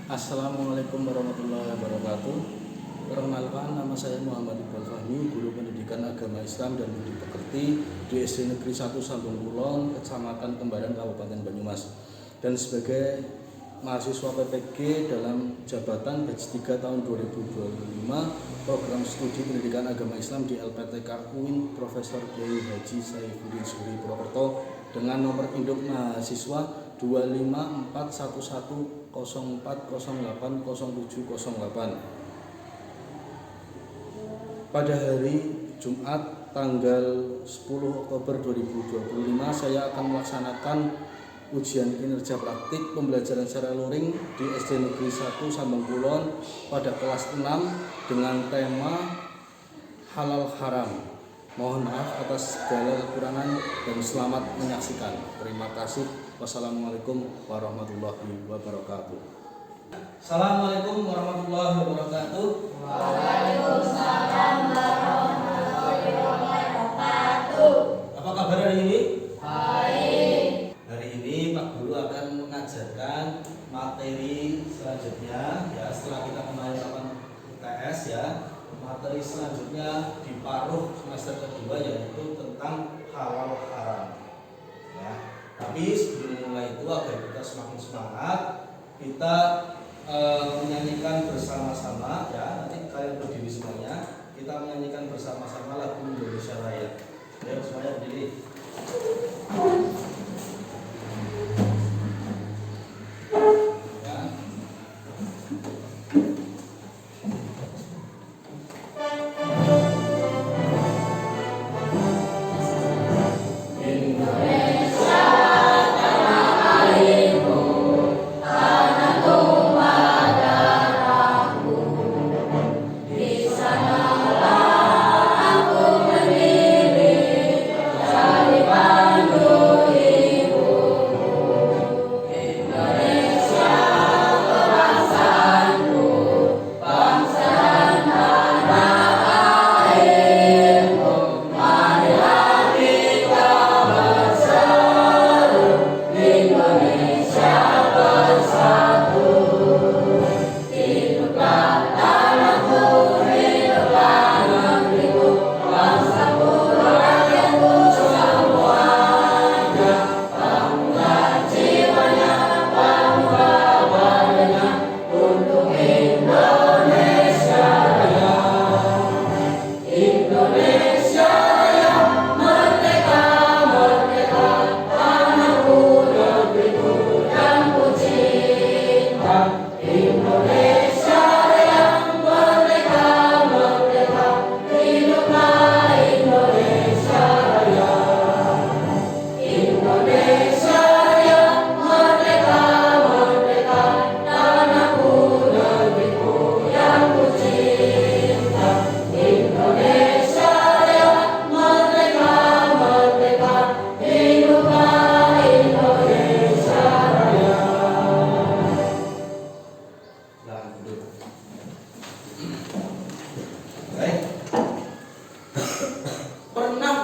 Assalamualaikum warahmatullahi wabarakatuh. Perkenalkan, nama saya Muhammad Iqbal Fahmi, guru pendidikan agama Islam dan budi pekerti di SD Negeri 1 Sambung Kulon, Kecamatan Kembaran, Kabupaten Banyumas, dan sebagai mahasiswa PPG dalam jabatan batch 3 tahun 2025 program studi pendidikan agama Islam di LPTK UIN Profesor Kiai Haji Saifuddin Zuhri Purwokerto dengan nomor induk mahasiswa 25411080708. Pada hari Jumat tanggal 10 Oktober 2025 saya akan melaksanakan ujian kinerja praktik pembelajaran secara luring di SD Negeri 1 Sambung Kulon pada kelas 6 dengan tema halal haram. Mohon maaf atas segala kekurangan dan selamat menyaksikan. Terima kasih. Wassalamualaikum warahmatullahi wabarakatuh. Assalamualaikum warahmatullahi wabarakatuh. Waalaikumsalam warahmatullahi wabarakatuh. Apa kabar hari ini? Baik. Hari ini Pak Guru akan mengajarkan materi selanjutnya ya, setelah kita kemarin melakukan UTS ya. Materi selanjutnya di paruh semester kedua yaitu tentang halal haram ya. Tapi sebelum mulai itu, agar kita semakin semangat, kita menyanyikan bersama-sama ya. Nanti kalian berdiri semuanya, kita menyanyikan bersama-sama lagu Indonesia Raya. Ayo semuanya berdiri.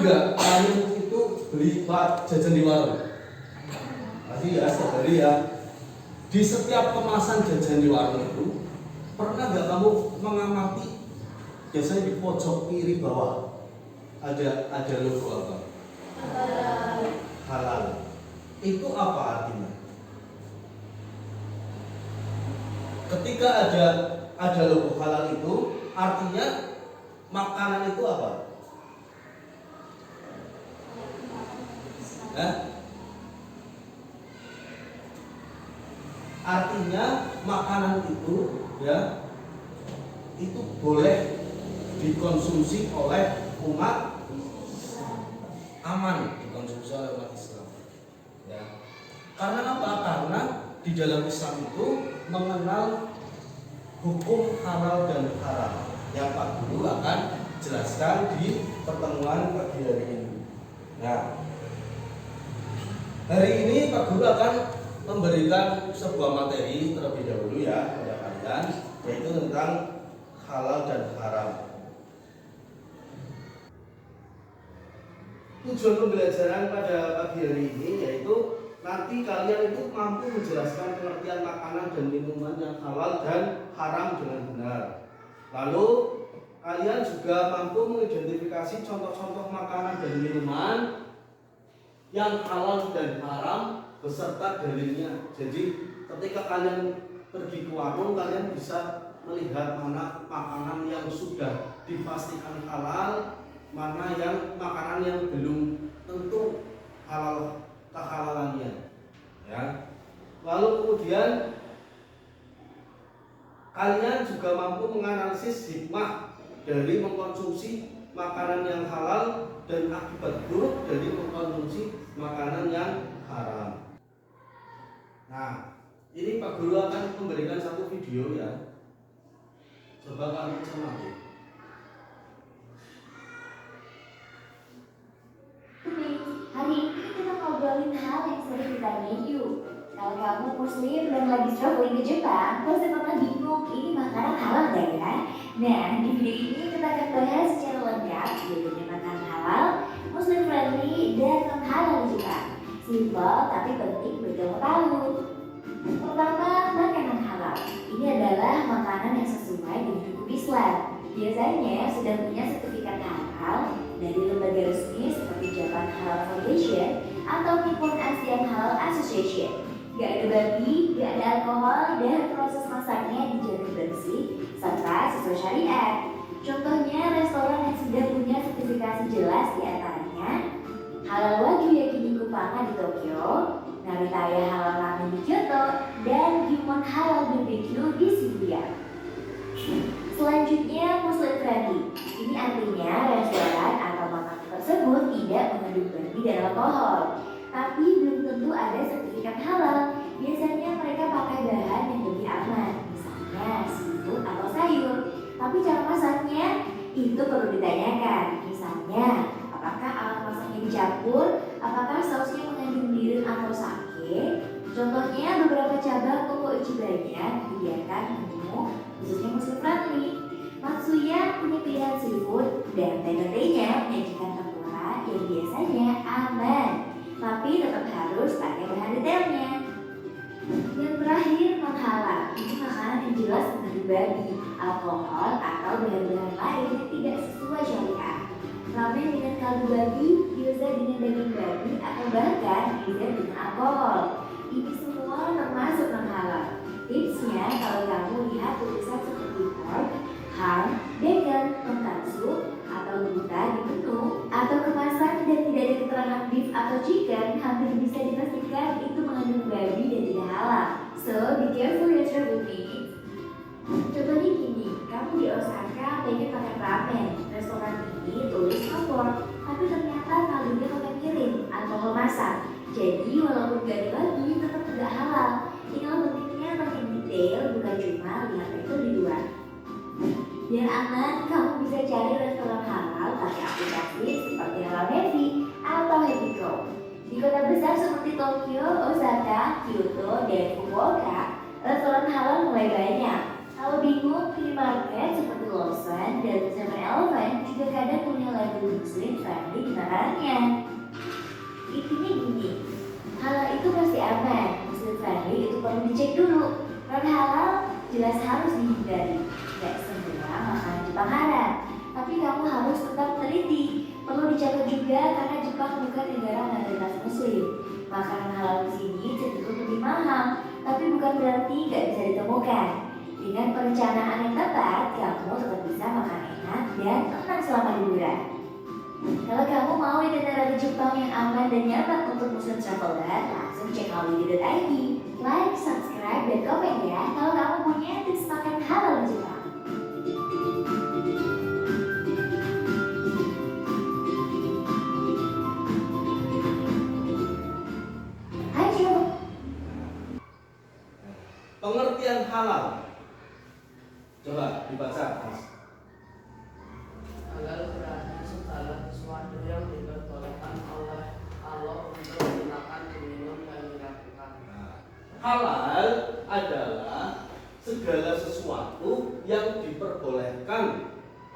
Enggak, kalian itu beli jajan di warung? Pasti ya, setiap hari ya. Di setiap kemasan jajan di warung itu, pernah nggak kamu mengamati biasanya di pojok kiri bawah ada logo apa? Halal. Itu apa artinya? Ketika ada logo halal itu, artinya makanan itu apa? Artinya makanan itu ya, itu boleh dikonsumsi oleh umat aman, dikonsumsi oleh umat Islam ya. Karena apa? Karena di dalam Islam itu mengenal hukum halal dan haram yang Pak Guru akan jelaskan di pertemuan pagi hari ini. Nah, hari ini Pak Guru akan memberikan sebuah materi terlebih dahulu ya kepada kalian, yaitu tentang halal dan haram. Tujuan pembelajaran pada pagi hari ini yaitu nanti kalian itu mampu menjelaskan pengertian makanan dan minuman yang halal dan haram dengan benar. Lalu kalian juga mampu mengidentifikasi contoh-contoh makanan dan minuman yang halal dan haram beserta dalilnya. Jadi ketika kalian pergi ke warung, kalian bisa melihat mana makanan yang sudah dipastikan halal, mana yang makanan yang belum tentu halal kehalalannya. Ya. Lalu kemudian kalian juga mampu menganalisis hikmah dari mengkonsumsi makanan yang halal dan akibat buruk dari mengkonsumsi makanan yang haram. Nah, ini Pak Guru akan memberikan satu video ya. Coba kamu cermati. Hari ini kita ngobrolin hal yang sering ditanyain yuk. Kalau kamu muslim dan lagi traveling ke Jepang, pasti pernah bingung ini makanan halal gak ya? Nah, di video ini kita akan bahas secara lengkap bedanya makanan halal, muslim friendly, dan non halal di Jepang. Simpel tapi penting buat kamu tahu. Pertama, makanan halal. Ini adalah makanan yang sesuai dengan hukum Islam. Biasanya sudah punya sertifikat halal dari lembaga resmi seperti Japan Halal Foundation atau Nippon Asian Halal Association. Gak ada babi, gak ada alkohol, dan proses masaknya dijamin bersih serta sesuai syariat. Contohnya restoran yang sudah punya sertifikasi jelas diantaranya Halal Wagyu Yakiniku Panga di Tokyo, Naritaya Halal Ramen di Kyoto, dan Gimon Halal BBQ di Shibuya. Selanjutnya Muslim friendly. Ini artinya restoran atau makanan tersebut tidak mengandung babi dan alkohol. Tapi belum tentu ada sertifikat halal. Biasanya mereka pakai bahan yang lebih aman, misalnya seafood atau sayur. Tapi cara masaknya itu perlu ditanyakan. Misalnya, apakah alat masaknya dicampur, apakah sausnya mengandung mirin atau sake. Contohnya beberapa cabang toko Ichibanya menyediakan menu khususnya muslim friendly. Matsuya punya pilihan seafood dan Tete-nya menyajikan tempura yang biasanya aman, tapi tetap harus pakai bahan detailnya. Yang terakhir non halal. Ini makanan yang jelas mengandung babi, alkohol atau bahan-bahan lain yang tidak sesuai syariat. Ramen dengan kaldu babi, gyoza dengan daging babi, atau bahkan pizza dengan alkohol. Ini semua termasuk non halal. Tipsnya, kalau kamu lihat tulisan seperti pork, ham, bacon, tonkatsu, atau gutta di menu, atau kemasan dan tidak ada keterangan beef atau chicken, hampir bisa dipastikan itu mengandung babi dan tidak halal. So, be careful your travel needs. Contohnya gini, kamu di Osaka pengen makan ramen, restoran ini tulis kompor, tapi ternyata kaldunya pakai mirin, alkohol masak. Jadi walaupun gak ada babi, tetap tidak halal. Tinggal pentingnya makin detail, bukan cuma lihat itu di luar. Biar aman, kamu bisa cari restoran halal pakai aplikasi seperti Halal Navy atau Happyco. Di kota besar seperti Tokyo, Osaka, Kyoto, dan Fukuoka, restoran halal mulai banyak. Kalau bingung, minimarket seperti Lawson dan 7-Eleven juga kadang punya label muslim friendly di makanannya. Intinya gini, halal itu pasti aman, muslim friendly itu perlu dicek dulu. Non halal jelas harus dihindari. Gak semua makanan Jepang haram, tapi kamu harus tetap teliti. Perlu dicatat juga karena Jepang bukan negara mayoritas muslim. Makanan halal di sini cenderung lebih mahal, tapi bukan berarti gak bisa ditemukan. Dengan perencanaan yang tepat, kamu tetap bisa makan enak dan tenang selama liburan. Kalau kamu mau itinerary Jepang yang aman dan nyaman untuk muslim traveler, langsung cek holiday.id. Like, subscribe, dan komen ya kalau kamu punya tips makan halal di Jepang. Hai Jo. Pengertian halal. Coba dibaca, Mas. Halal berarti segala sesuatu yang diperbolehkan oleh Allah untuk dimakan, diminum, dan dilakukan. Halal adalah segala sesuatu yang diperbolehkan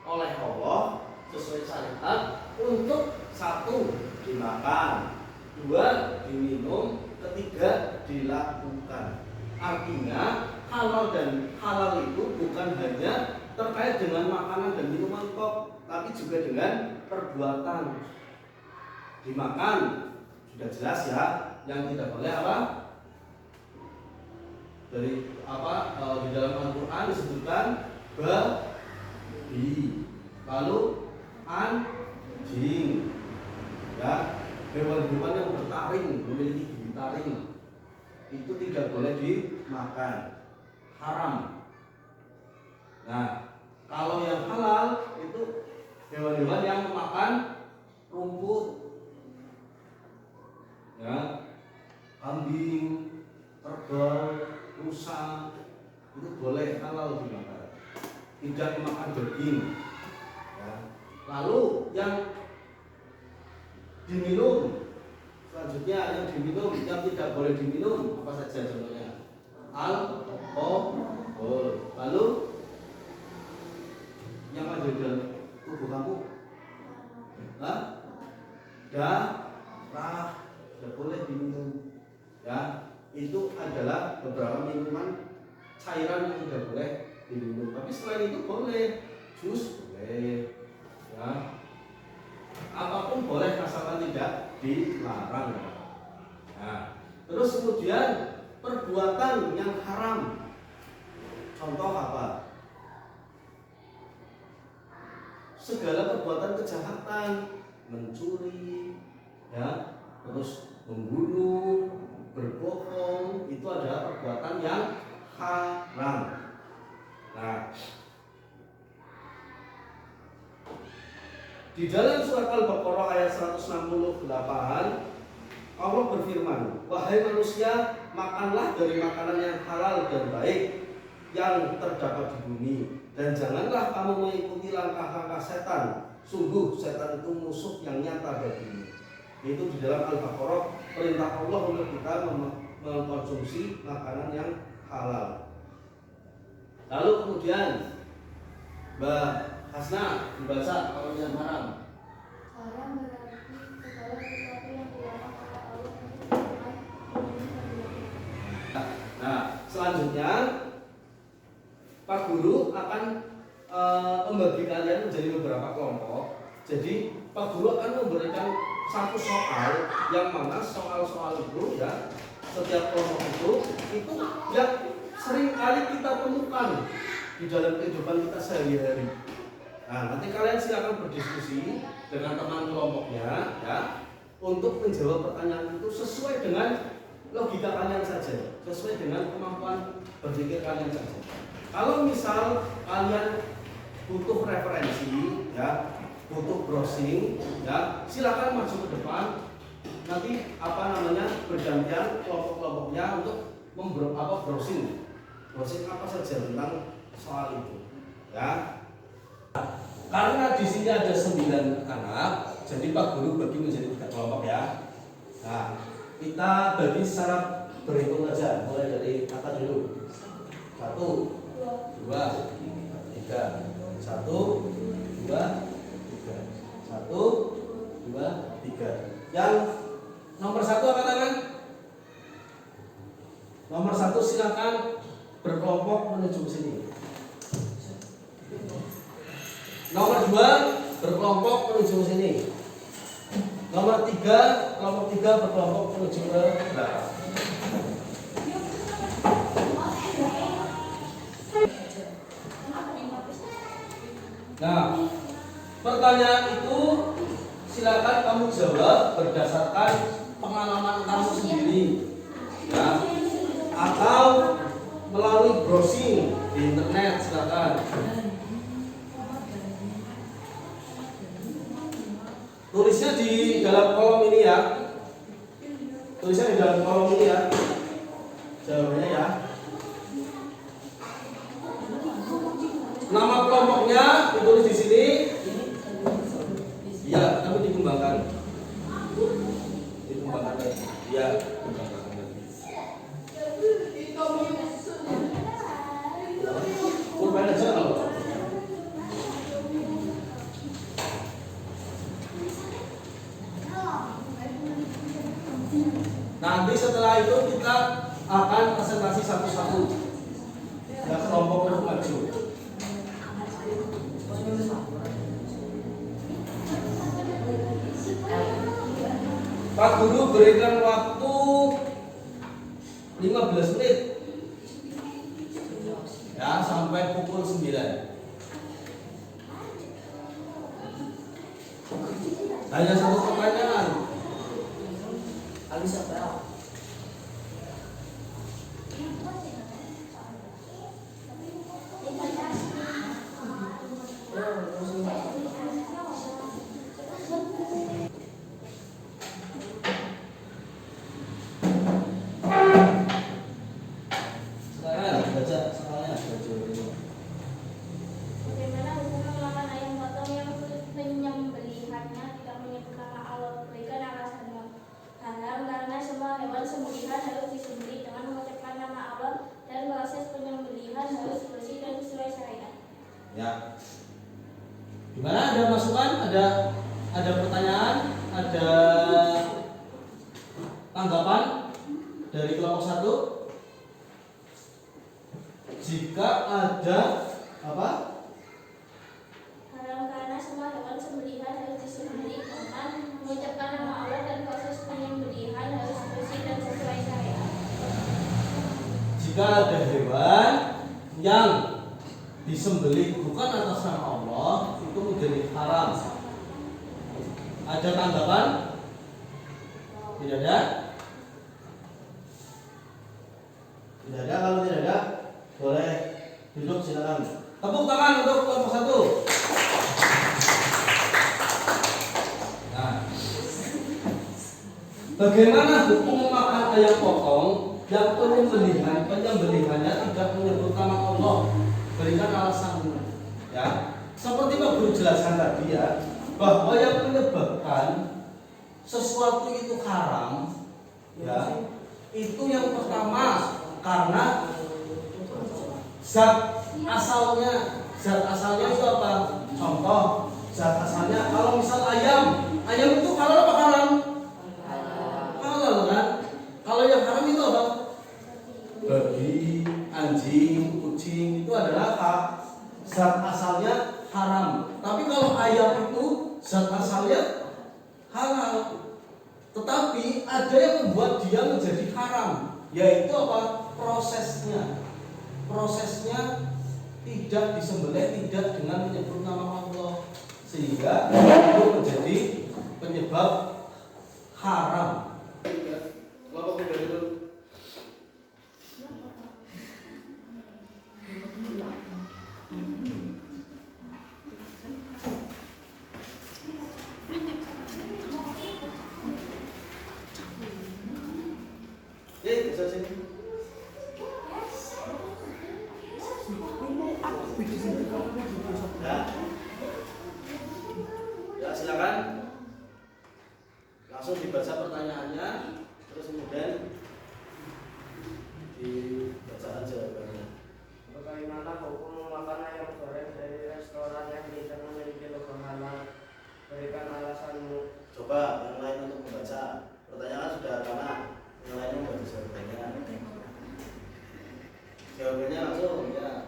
oleh Allah sesuai syariat untuk satu dimakan, dua diminum, ketika dilakukan. Artinya halal dan halal itu bukan hanya terkait dengan makanan dan minuman kok, tapi juga dengan perbuatan. Dimakan sudah jelas ya, yang tidak boleh apa? Dari apa di dalam Al-Quran disebutkan babi, lalu anjing, ya, hewan-hewan yang bertaring, memiliki gigi taring, itu tidak boleh dimakan, haram. Nah, kalau yang halal itu hewan-hewan yang memakan rumput, ya, kambing, kerbau, rusa, itu boleh halal dimakan, tidak memakan daging. Ya. Lalu yang diminum, selanjutnya yang diminum, yang tidak boleh diminum apa saja contohnya? Alkohol. Lalu yang ada di dalam tubuh kamu, darah, tidak boleh diminum. Ya, itu adalah beberapa minuman cairan yang tidak boleh diminum. Tapi selain itu boleh, jus boleh, ya, apapun boleh asalkan tidak dilarang. Nah, terus kemudian perbuatan yang haram, contoh apa? Segala perbuatan kejahatan, mencuri, ya, terus membunuh, berbohong, itu adalah perbuatan yang haram. Nah, di dalam surat Al-Baqarah ayat 168, Allah berfirman, "Wahai manusia, makanlah dari makanan yang halal dan baik yang terdapat di bumi, dan janganlah kamu mengikuti langkah-langkah setan. Sungguh setan itu musuh yang nyata bagimu." Itu di dalam Al-Baqarah, perintah Allah untuk kita mengkonsumsi makanan yang halal. Lalu kemudian Mbak Hasna dibaca kalau yang haram. Haram berarti segala sesuatu yang dilarang oleh Allah untuk dilakukan. Nah, selanjutnya Pak Guru akan membagi kalian menjadi beberapa kelompok. Jadi Pak Guru akan memberikan satu soal yang mana soal-soal itu, ya, setiap kelompok itu yang sering kali kita temukan di dalam kehidupan kita sehari-hari. Nah, nanti kalian silakan berdiskusi dengan teman kelompoknya, ya, untuk menjawab pertanyaan itu sesuai dengan logika kalian saja, sesuai dengan kemampuan berpikir kalian saja. Kalau misal kalian butuh referensi, ya, butuh browsing, ya, silakan maju ke depan. Nanti bergantian kelompok-kelompoknya untuk browsing apa saja tentang soal itu, ya. Karena di sini ada 9 anak, jadi Pak Guru bagi menjadi 3 kelompok, ya. Nah, kita bagi secara berhitung aja, mulai dari kata dulu. 1, 2, 3. 1, 2, 3. 1, 2, 3. Yang nomor 1 angkat tangan. Nomor 1 silakan berkelompok menuju ke sini. Nomor 2 berkelompok menuju ke sini. Nomor 3, kelompok 3 berkelompok menuju ke belakang. Nah, pertanyaan itu silakan kamu jawab berdasarkan pengalaman kamu sendiri, ya, atau melalui browsing di internet, silakan. Tulisnya di dalam kolom ini, ya. Tulisnya di dalam kolom ini, ya. Jawabannya, ya. Nama kelompoknya ditulis di sini. Iya, tapi dikembangkan. Dikembangkan lagi. Iya, dikembangkan lagi. Kurban aja kalau. Nanti setelah itu kita akan presentasi satu-satu. Ya, kelompok untuk maju. Pak Guru berikan waktu 15 menit. Ya, sampai pukul 9. Hanya satu pertanyaan. Alisa Bel. Sekarang baca soalnya baca dulu. Bagaimana hukum memakan ayam potong yang penyembelihannya tidak menyebut nama Allah? Berikan alasannya. Haram karena semua hewan sembelihan harus disembelih dengan mengucapkan nama Allah dan proses penyembelihan harus bersih dan sesuai syariat. Ya. Gimana? Ada masukan? Ada pertanyaan? Ada tanggapan dari kelompok 1? Jika ada apa? Haram karena semua hewan sembelihan harus disembelih dengan mengucapkan nama Allah dan proses penyembelihan harus bersih dan sesuai syariat. Jika ada hewan yang disembelih bukan atas nama Allah, itu menjadi haram. Ada tanggapan? Tidak ada? Tidak ada. Kalau tidak ada, boleh duduk, silakan. Tepuk tangan untuk kelompok 1. Nah, bagaimana hukum memakan ayam potong yang penyembelihannya tidak menyebut nama Allah? Berikan alasan. Ya, seperti Pak Guru jelaskan tadi ya, bahwa yang menyebabkan sesuatu itu haram, ya, itu yang pertama karena zat asalnya itu apa? Contoh, zat asalnya kalau misal ayam itu halal apa haram? Halal kan? Kalau yang haram itu apa? Babi, anjing, kucing itu adalah zat asalnya haram. Tapi kalau ayam itu zat asalnya halal. Tetapi ada yang membuat dia menjadi haram, yaitu apa? Prosesnya tidak disembelih, tidak dengan menyebut nama Allah, sehingga itu menjadi penyebab haram. Bisa sini. Ya, silakan. Langsung dibaca pertanyaannya, terus kemudian dibacakan jawabannya. Bagaimana hukum memakan ayam goreng dari restoran yang tidak memiliki logo halal? Berikan alasanmu. Coba yang lain untuk membaca. Pertanyaan sudah karena yang lain membaca jawabannya. Jawabannya langsung ya.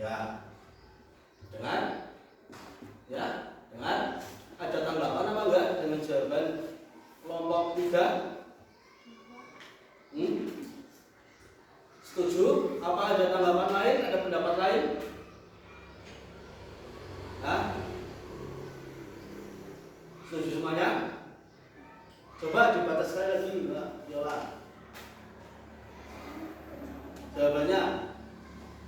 Ya, dengar. Ada tanggapan apa enggak dengan jawaban kelompok 3? Setuju? Apa ada tanggapan lain? Ada pendapat lain? Setuju semuanya? Coba dibataskan lagi, Mbak Yola. Jawabannya?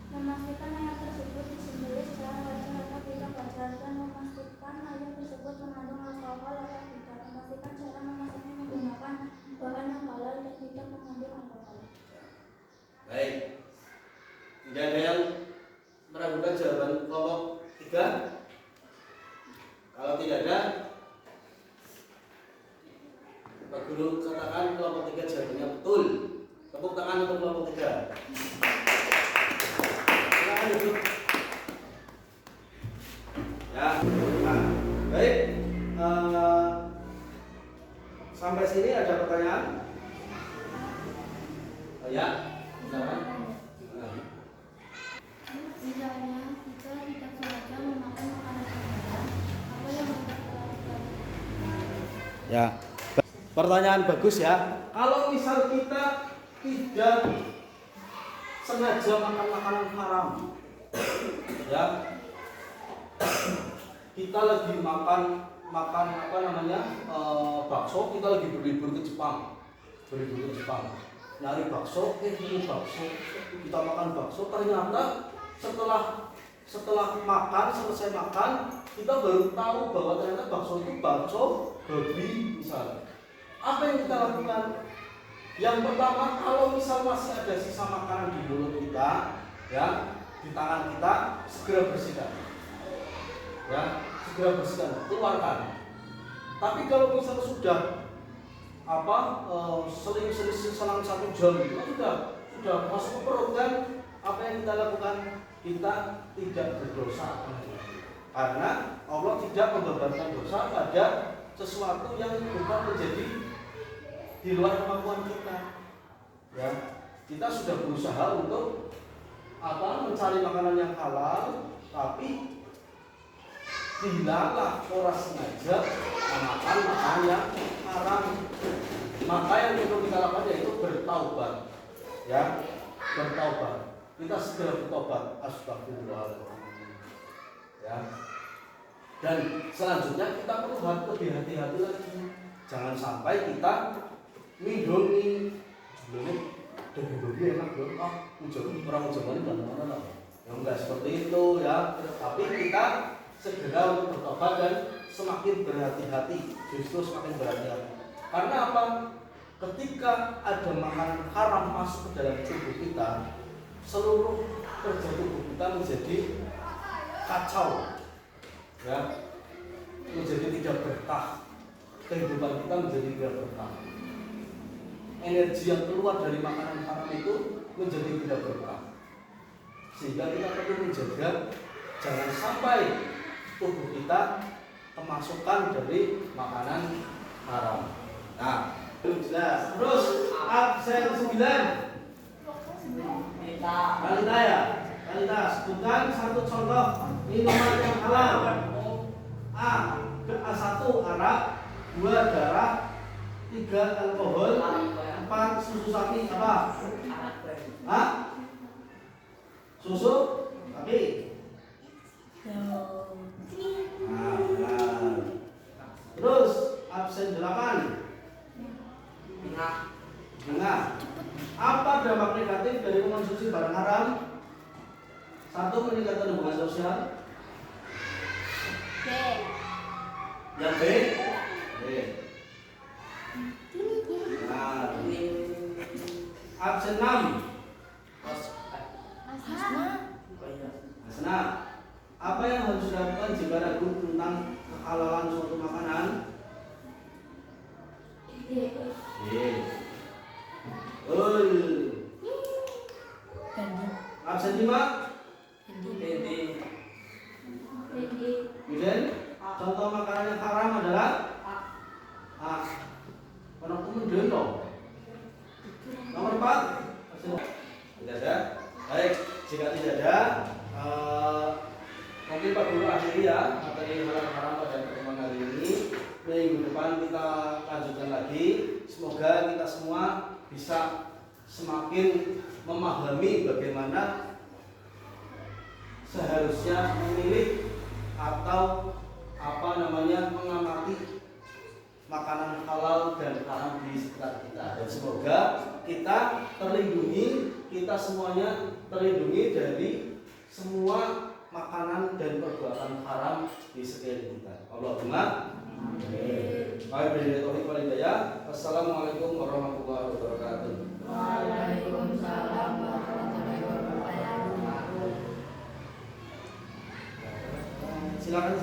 Memastikan ayam tersebut disembelih secara wajar atau tidak wajar, dan memastikan ayam tersebut mengandung alkohol atau tidak. Memastikan cara memasaknya menggunakan bahan yang halal dan tidak mengandung alkohol. Baik. Tidak ada yang meragukan jawaban kelompok 3? guru katakan kelompok 3 jawabannya betul. Tepuk tangan untuk kelompok 3. Silakan duduk. Ya, nah, baik. Sampai sini ada pertanyaan? Oh ya, silakan. Misalnya kita tidak sengaja memakan makanan halal, apa yang harus kita lakukan? Ya, pertanyaan bagus ya. Kalau misal kita tidak sengaja makan makanan haram, ya, kita lagi makan apa namanya bakso, kita lagi berlibur ke Jepang, nyari bakso, ini bakso, kita makan bakso, ternyata setelah selesai makan, kita baru tahu bahwa ternyata bakso itu bakso babi misalnya. Apa yang kita lakukan? Yang pertama, kalau misal masih ada sisa makanan di mulut kita, ya, di tangan kita, segera bersihkan. Ya, segera bersihkan, keluarkan. Tapi kalau misal sudah selang 1 jam itu sudah masuk ke perut, kan apa yang kita lakukan? Kita tidak berdosa, karena Allah tidak membebankan dosa pada sesuatu yang bukan menjadi di luar kemampuan kita. Ya, kita sudah berusaha untuk mencari makanan yang halal, tapi dilalah orang sengaja memakan makanan yang haram. Maka yang perlu kita lakukan yaitu bertaubat. Ya, bertaubat. Kita segera bertobat. Astagfirullahaladzim. Ya. Dan selanjutnya kita perlu lebih hati-hati lagi. Jangan sampai kita mindomi daging babi enak loh. Orang Jawa ini mana lah. Ya enggak seperti itu ya. Tapi kita segera untuk bertobat dan semakin berhati-hati. Justru semakin berhati-hati. Karena apa? Ketika ada makanan haram masuk ke dalam tubuh kita, seluruh kerja tubuh kita menjadi kacau, ya, menjadi tidak berkah. Kehidupan kita menjadi tidak berkah. Energi yang keluar dari makanan haram itu menjadi tidak berkah. Sehingga kita perlu menjaga jangan sampai tubuh kita kemasukan dari makanan haram. Nah, jelas. Terus absen 9. Kalita, sebutkan satu contoh minuman yang halal. A1 arak, 2 darah, 3 alkohol, 4 susu sapi apa? Susu sapi. Terus absen 8. Dengar. Apa dampak negatif dari mengonsumsi barang haram? 1, meningkatkan hubungan sosial. B. Yang B? Nah, absen 6. Asna. Apa yang harus dilakukan jika ragu tentang kehalalan suatu makanan? Absen 5. Kemudian contoh makanan yang haram adalah kemudian nomor 4. Tidak ada. Baik, jika tidak ada, mungkin Pak Guru akhiri ya materi halal haram pada pertemuan hari ini. Minggu depan kita lanjutkan lagi. Semoga kita semua bisa semakin memahami bagaimana seharusnya memilih atau mengamati makanan halal dan haram di sekitar kita. Dan semoga kita semuanya terlindungi dari semua makanan dan perbuatan haram di sekeliling kita. Allahumma amin. Wassalamualaikum warahmatullahi wabarakatuh. Waalaikumsalam warahmatullahi wabarakatuh. Silakan.